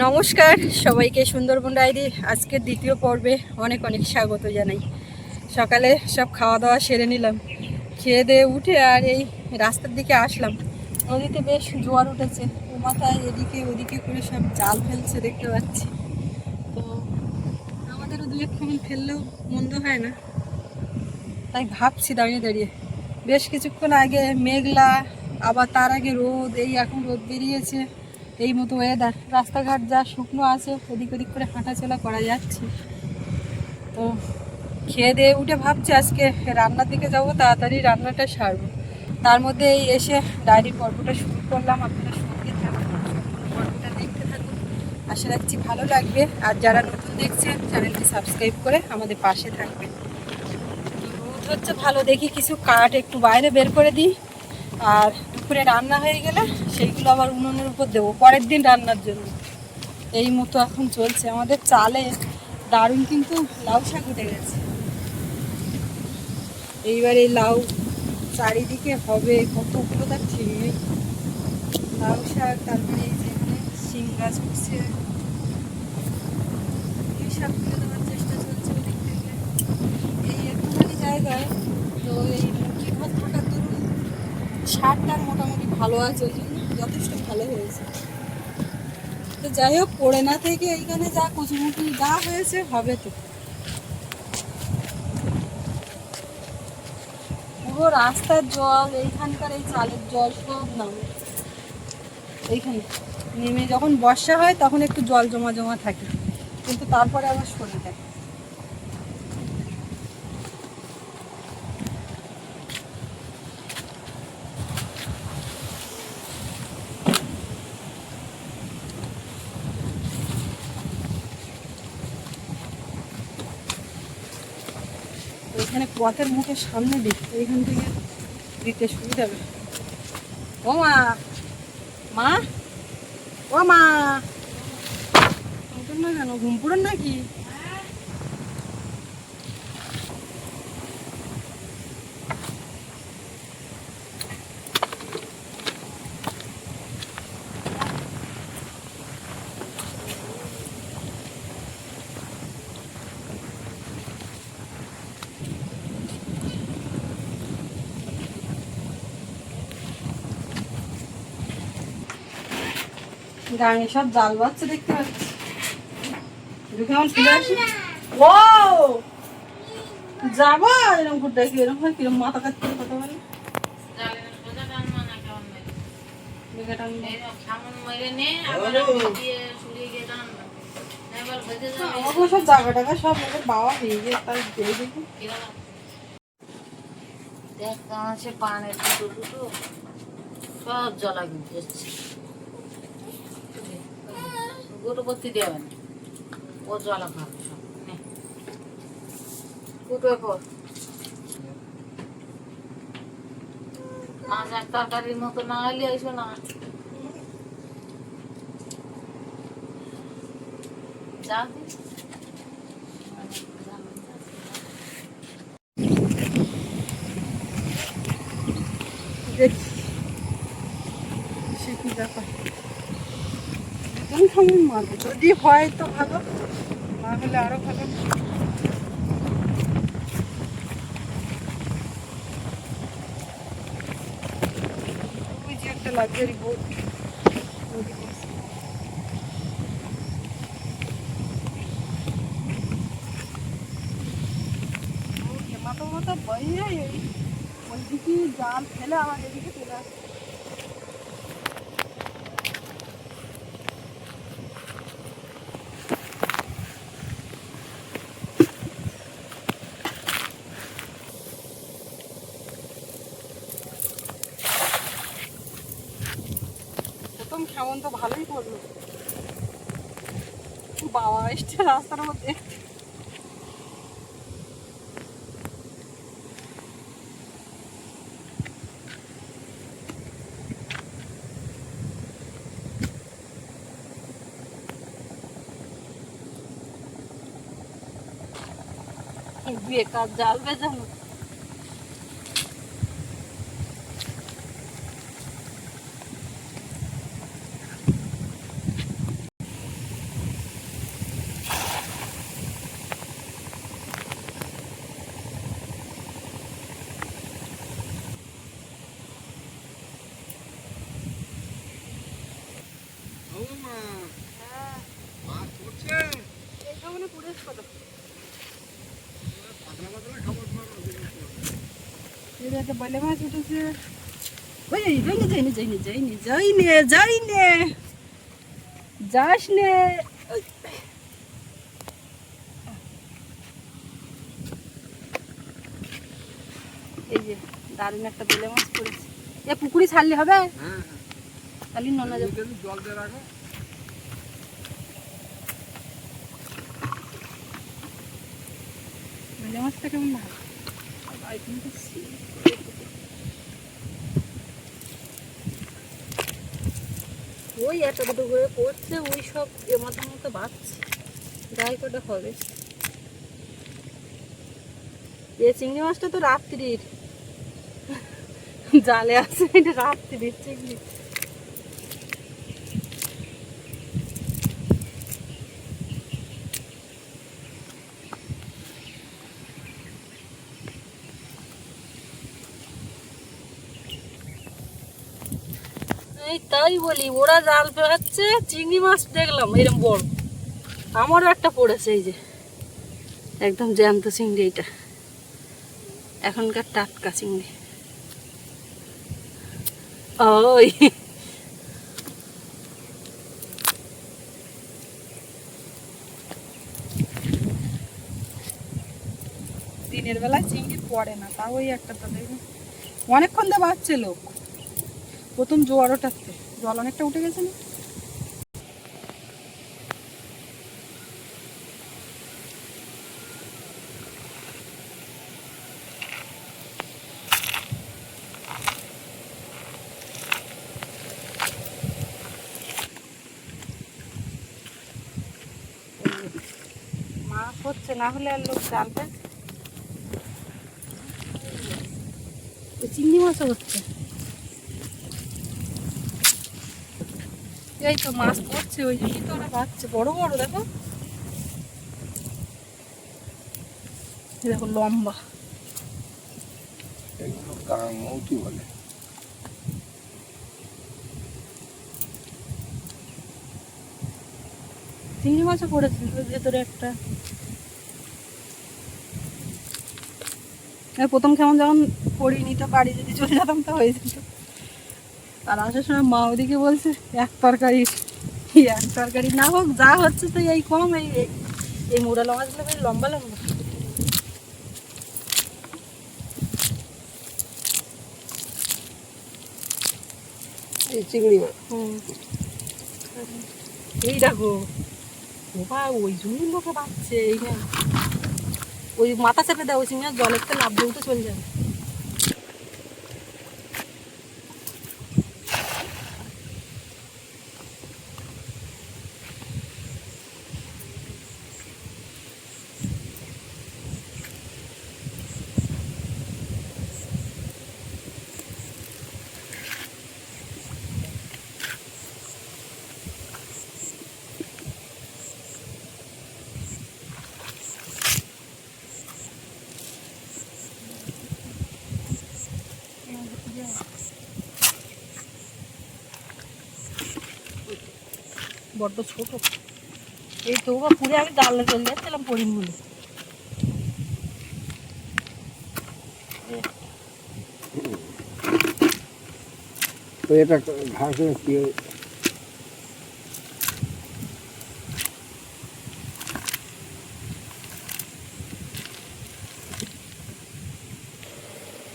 নমস্কার সবাইকে, সুন্দরবন ডায়েরি আজকের দ্বিতীয় পর্বে অনেক অনেক স্বাগত জানাই। সকালে সব খাওয়া দাওয়া সেরে নিলাম, খেয়ে দিয়ে উঠে আর এই রাস্তার দিকে আসলাম। নদীতে বেশ জোয়ার উঠেছে, ও মাথায় এদিকে ওদিকে করে সব জাল ফেলছে দেখতে পাচ্ছি। তো আমাদেরও দু একখান ফেললেও মন্দ হয় না, তাই ভাবছি দাঁড়িয়ে দাঁড়িয়ে। বেশ কিছুক্ষণ আগে মেঘলা, আবার তার আগে রোদ, এই এখন রোদ বেরিয়েছে। এই মতো ওয়েদার, রাস্তাঘাট যা শুকনো আছে ওদিক ওদিক করে হাঁটাচলা করা যাচ্ছে। তো খেয়ে দিয়ে উঠে ভাবছি আজকে রান্নার দিকে যাব, তাড়াতাড়ি রান্নাটা সারবো। তার মধ্যে এই এসে ডায়েরির পর্বটা শুরু করলাম। আপনারা সঙ্গে থাকুন, পর্বটা দেখতে থাকুন, আশা রাখছি ভালো লাগবে। আর যারা নতুন দেখছেন চ্যানেলটি সাবস্ক্রাইব করে আমাদের পাশে থাকবেন। রোদ হচ্ছে ভালো, দেখি কিছু কাঠ একটু বাইরে বের করে দিই। আর দুপুরে রান্না হয়ে গেলে সেইগুলো আবার উনুনের উপর দেবো পরের দিন রান্নার জন্য। এই মতো এখন চলছে আমাদের চালে। দারুণ কিন্তু লাউ শাক উঠে গেছে। এইবার এই লাউ চারিদিকে হবে কতগুলো তার ঠিক নেই। লাউ শাক, তারপরে এই যে এখানে শিম গাছ উঠছে, এই শাক তুলে দেওয়ার চেষ্টা চলছে ওদিক থেকে। এই একটুখানি জায়গায় তো এই মুরগি ঘর থাকার দরুন সারটার মোটামুটি ভালো আছে, ওই জন্য যথেষ্ট ভালো হয়েছে। তো যাই হোক, পড়ে না থেকে এইখানে যা কচুমুচি যা হয়েছে হবে। তো পুরো রাস্তার জল, এইখানকার এই চালের জল সব নামে এইখানে নেমে। যখন বর্ষা হয় তখন একটু জল জমা জমা থাকে, কিন্তু তারপরে আবার সরে যায়। এখানে পথের মুখের সামনে দিই, এইখান থেকে দিতে সুবিধা হবে। ও মা, মা, ও মা, ওঠেন না কেন? ঘুম পুরন নাকি? গাঙে সব জাল বাচ্ছে দেখতে পাচ্ছি। কেমন ফিরে আসি। ও যাবো এরকম করে দেখি, এরকম হয় কিরম মাথা কাটতে কথা বলে। সব জায়গা টাকা সব ওদের বাবা হয়ে গিয়ে তাই দেখি দেখ আছে পানের দুটো দুটো সব জলা কিন্তু এসছে। গরু ভর্তি দেবেন, ও জলা খাবে সব। দুটো পর মাছ এক তরকারির মতো না হলে এসো না। যা দেখি সে কি ব্যাপার। কেমন মারবো, যদি হয় তো ভালো, না হলে আরো ভালো। ওই যে একটা লাক্সারি বোট, মাথা মাথা বইয়ে ওইদিকে জাল ফেলে আমার এদিকে চলে আসে। প্রথম কেমন তো ভালোই পড়লো, বাবা এসছে রাস্তার মধ্যে। বেকার জাল বেজানো। খাবো না পুরো কত একটা বলে মাছ উঠেছে। ওই যাইনি যাস নে। এই যে দারুণ একটা বেলে মাছ পড়েছে। এ পুকুরি ছাড়লে হবে? খালি নোনা জল দিয়ে রাখো। বেলে মাছটা কেমন ভালো। ওই একটা দুটো করে পড়ছে, ওই সব মাথার মতো বাঁচছে, যাই কটা হবে। এ চিংড়ি মাছটা তো রাত্রির জালে আছে, এটা রাত্রির চিংড়ি। এই তাই বলি, ওরা জাল ফেলাচ্ছে, চিংড়ি মাছ দেখলাম এরকম বড়। আমারও একটা পড়েছে, এই যে একদম জ্যান্ত চিংড়ি, এটা এখনকার টাটকা চিংড়ি। ওই দিনের বেলায় চিংড়ি পড়ে না, তাও ওই একটা তো দেখুন অনেকক্ষণ দিয়ে বাঁচছে লোক। প্রথম জোয়ার ওঠাচ্ছে, জল অনেকটা উঠে গেছে না। মাছ হচ্ছে না হলে আর লোক জাল ফেলে। চিংড়ি মাছও হচ্ছে, এই তো মাছ পড়ছে, ওই জন্যই তো ওরা বাঁচছে বড় বড়। দেখো দেখো লম্বা, বলে চিংড়ি মাছও পড়েছে ওই ভেতরে একটা। প্রথম কেমন যখন পড়িনি তো বাড়ি যদি চলে যেতাম তো হয়ে যেত। আর আসার সময় মা ওদিকে বলছে এক তরকারি না হোক, যা হচ্ছে তো এই কম, এই মোড়ালো মাছগুলো বেশ লম্বা লম্বা। এই চিংড়ি মাছ। এই দেখো বাবা, ওই জন্যই লোকে বাঁচছে। এই ওই মাথা চেপে দেয়, ওই চিংড়ি জলের তো লাভ বলতে চলে যাবে। বড্ড ছোট, এই তো পুরে আমি জানলা চলে যাচ্ছিলাম পরিম বলে। তো এটা ঘাসে কি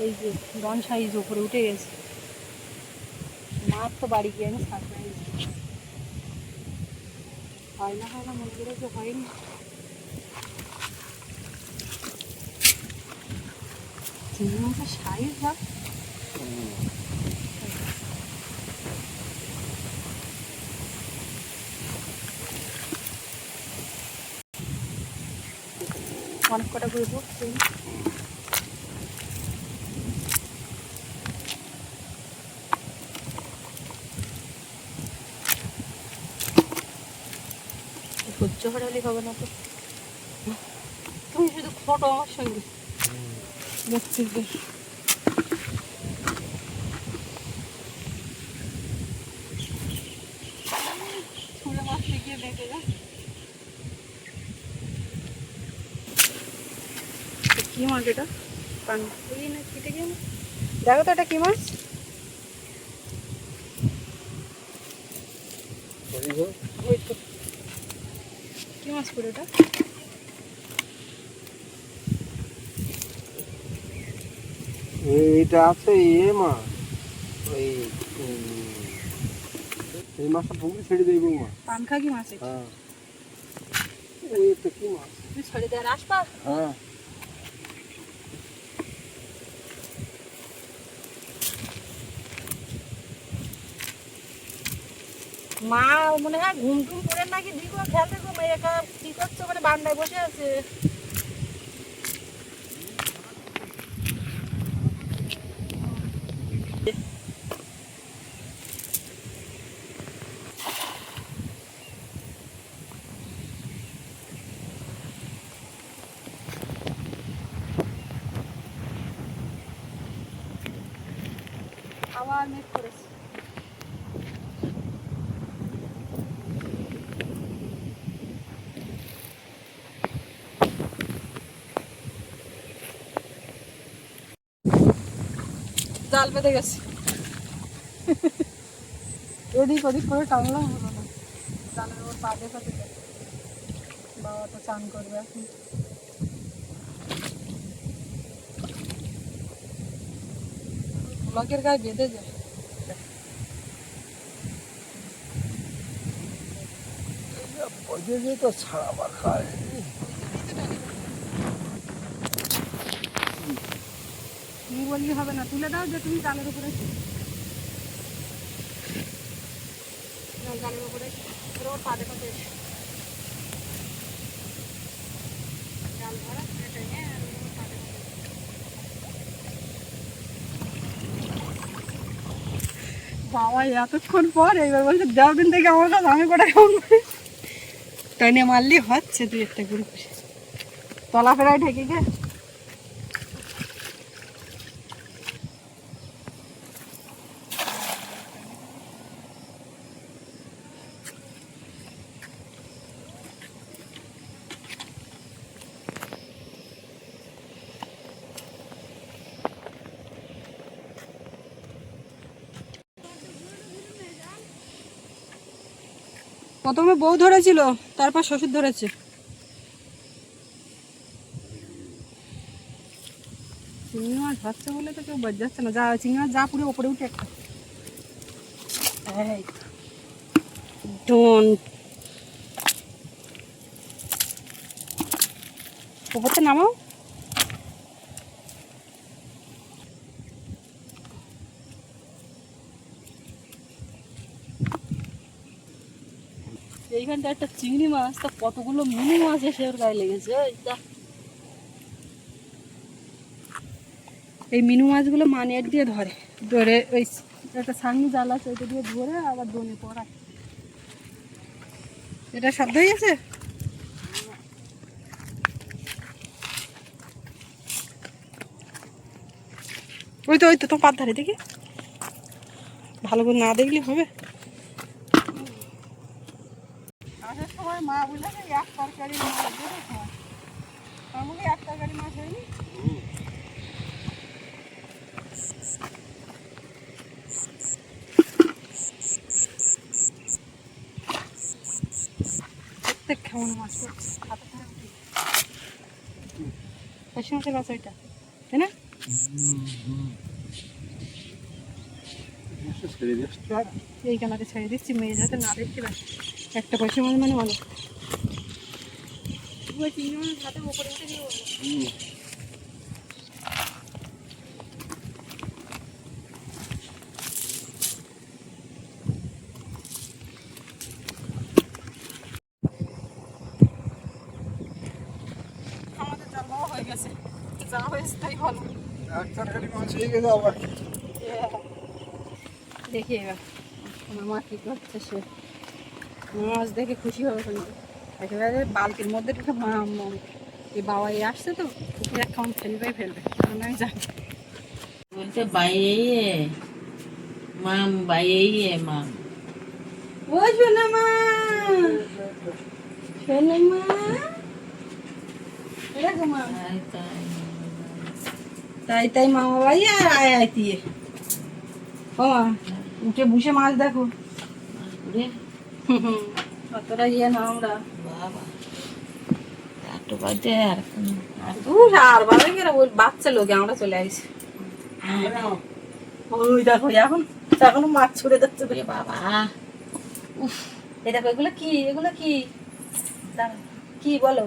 এই যে ডন সাইজ উপরে উঠে গেছে। মাছ তো বাড়ি গিয়ে আমি সারপ্রাইজ হয় না মনে করে যে হয়নি। চিংড়ি মাছের সাইজ যা, অনেক কটা করে পড়ছে। সহ্য হারালি হবে না তো, তুমি শুধু ফটো আমার সঙ্গে দেখছিস বেশ। ছুঁড়ে মাছ গিয়ে দেখে যা, কি মাছ এটা? পানপুরি না কেটে গেল? দেখো তো এটা কি মাছ? ওই তো কি মাছ পড়ে এটা? এইটা আছে মা, ওই এই মাছটা পুকুরে ছেড়ে দেব মা। পানখা কি মাছ এটা? হ্যাঁ, এই তো কি মাছ? তুই ছেড়ে দেওয়ার আসবা? হ্যাঁ, মা মনে হয় ঘুম টুম করে নাকি দিগো খেয়াল দেখো মেয়ে একা কি করছে ওখানে বারান্দায় বসে আছে। আবার মেঘ করেছে। জাল পেতে গেছে, এদিক ওদিক করে টানলাম হলো না, জালের ওর পা দেখা দিতে। বাবা তো চান করবে এখন। ব্লকের গায়ে বেঁধে যায়। ওই যে তো ছাড়াবার খায়। তুমি বললি হবে না, তুলে দাও যে তুমি জালের উপরে জালের উপরে ওর পা দেখা যায়। জাল ধরা টেনে আর ওর পা দেখা যায়। বাবা এতক্ষণ পর এইবার বলছে যাও দিন থেকে আমার কাছে আমি কোটা খাবো, তাই নিয়ে মারলি হচ্ছে তুই একটা করে তলা ফেরায় ঠেকে গে। প্রথমে বউ ধরেছিল, তারপর শ্বশুর ধরেছে। চিংড়ি মাছ ধরছে বলে তো কেউ বাদ যাচ্ছে না, যা চিংড়ি মাছ যা পুরো ওপরে উঠে একটা ডন ওপরতে নামাও। এইখানটা একটা চিংড়ি মাছ, তা কতগুলো মিনি মাছ এসে ওর গায়ে লেগেছে। এই মিনু মাছগুলো মা নেট দিয়ে ধরে ধরে ওই একটা সামনে জাল আছে ওইটা দিয়ে ধরে আবার দোনে পড়ায়। এটা শব্দ হয়ে গেছে। ওই তো তোমার পাত ধারে দেখি, ভালো করে না দেখলে হবে। আসার সময় মা বলেছে এক তরকারি মাছ দিয়ে খাওয়া, তার মধ্যে এক তরকারি মাছ হয়নি। প্রত্যেক কেমন মাছ খাতে বেশি মাছের মাছ ওইটা, তাই না? এই কানাতে ছেড়ে দিচ্ছি, মেয়ে যাতে না দেখতে পারে। একটা পয়সা মাছ মানে অনেক। চিংড়ি মাছ হাতে উপরে উঠে দিয়ে আমাদের জল বাবা হয়ে গেছে, যা হয়েছে তাই ভালো। এক তরকারি মাছ হয়ে গেছে আবার। দেখি এবার আমার মা কী করছে, সে মাছ দেখে খুশি হবে কিন্তু। একেবারে বালতির মধ্যে ঢুকে এই বাবা এই আসছে তো পুকুরে এক খাওয়ান ফেলবে কারণ আমি জানি। বলতে বাইয়ে মাম বাইয়ে মাম ও শোনা মা, শোনা মা, এরকম মা তাই তাই মামা ভাই আর আয় আয় দিয়ে ও মা উঠে বসে মাছ দেখো ঘুরে কতটা ইয়ে না আমরা বাবা একটু বাজে আর আর বাবা গেলে ওই বাচ্চা লোকে আমরা চলে আসি ওই দেখো এখন এখনো মাছ ছুড়ে যাচ্ছে ওরে বাবা উফ এই দেখো এগুলো কি দাঁড়াও, কি বলো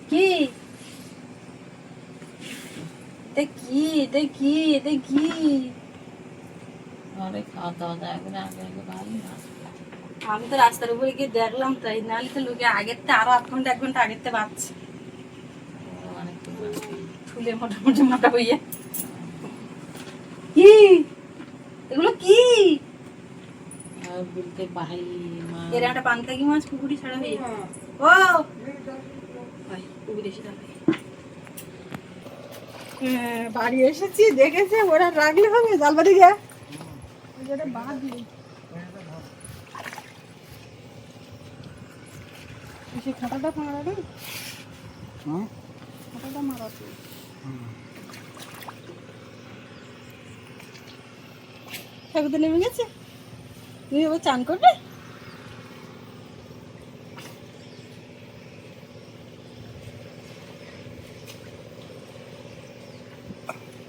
কি এটা কি ঘরে খাওয়া দাওয়া যায় করে আগে আগে বাড়ি মাছ আমি তো রাস্তার উপরে গিয়ে দেখলাম তাই নাহলে তো লোকে আগের থেকে আরো 1 ঘন্টা আগের থেকে বাঁচছে অনেক ফুলে মোটামুটি মোটা হইয়া কি এগুলো কি আর বলতে বাহাই মা এর একটা পান্তাকি মাছ পুকুরি ছাড়া হয়ে ও ভাই পুকুরি ছাড়া হয়ে বাড়ি এসেছি দেখেছে ওরা রাখলে হবে জালবাড়ি গিয়ে বাদ দিই সে খাটাটা মারা না খাটাটা মারা ঠাকুর তো নেমে গেছে তুমি এবার চান করবে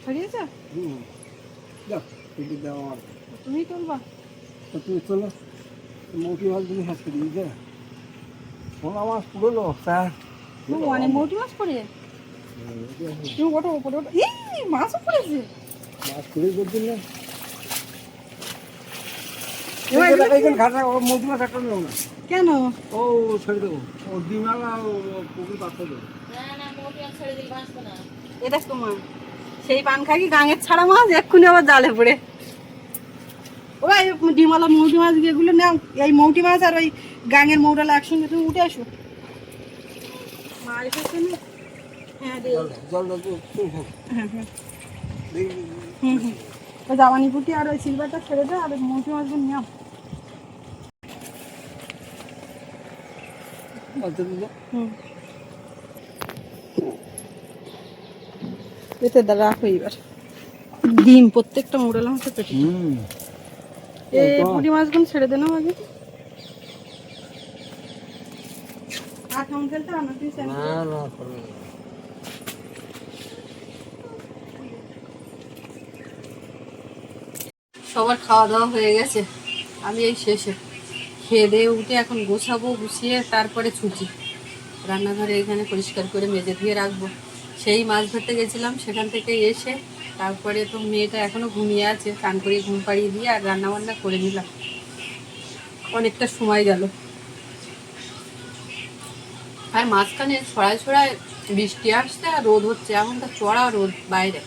ছাড়িয়েছ তুমি তুলবা তুমি চলো মৌটি মাছ তুমি শেষ করে দিয়েছে সোনা মাছ পুরো স্যার অনেক মোটি মাছ পড়ে তুমি ওঠো ওপরে ওঠো মাছও পড়েছে মাছ পুরে করছিল না মৌটি মাছ একটা নেব না কেন ও ছেড়ে দেবো ও ডিমালা পুকুর পাত্র দেবো না মোটি আর ছেড়ে দিল বাঁচবে না এটা তোমার সেই পান খাকি গাঙের ছাড়া মাছ এক্ষুনি আবার জালে পড়ে ওই ডিমালা মৌটি মাছ এগুলো নাও এই মৌটি মাছ আর ওই গাঙের মৌটালা একসঙ্গে তুমি উঠে আসো মা এসেছে না হ্যাঁ দে জল হ্যাঁ ওই জামানি পুটি আর ওই সিলভারটা ছেড়ে দাও আর মৌটি মাছগুলো নাও এতে দা রাখো এবার ডিম প্রত্যেকটা মোড়ালাম হচ্ছে পেটে এই পুঁটি মাছগুলো ছেড়ে দেন আগে আর কেমন খেলতে আনা তুই সবার খাওয়া দাওয়া হয়ে গেছে আমি এই শেষে খেয়ে দিয়ে উঠে এখন গোছাবো গুছিয়ে তারপরে ছুটি রান্নাঘরে এখানে পরিষ্কার করে মেজে দিয়ে রাখবো সেই মাছ ধরতে গেছিলাম সেখান থেকে এসে তারপরে তো মেয়েটা এখনো ঘুমিয়ে আছে স্নান করে ঘুম পাড়িয়ে দিয়ে আর রান্না বান্না করে নিলাম অনেকটা সময় গেল আর মাঝখানে ছড়ায় ছড়ায় বৃষ্টি আসছে আর রোদ হচ্ছে এখন তো চড়া রোদ বাইরে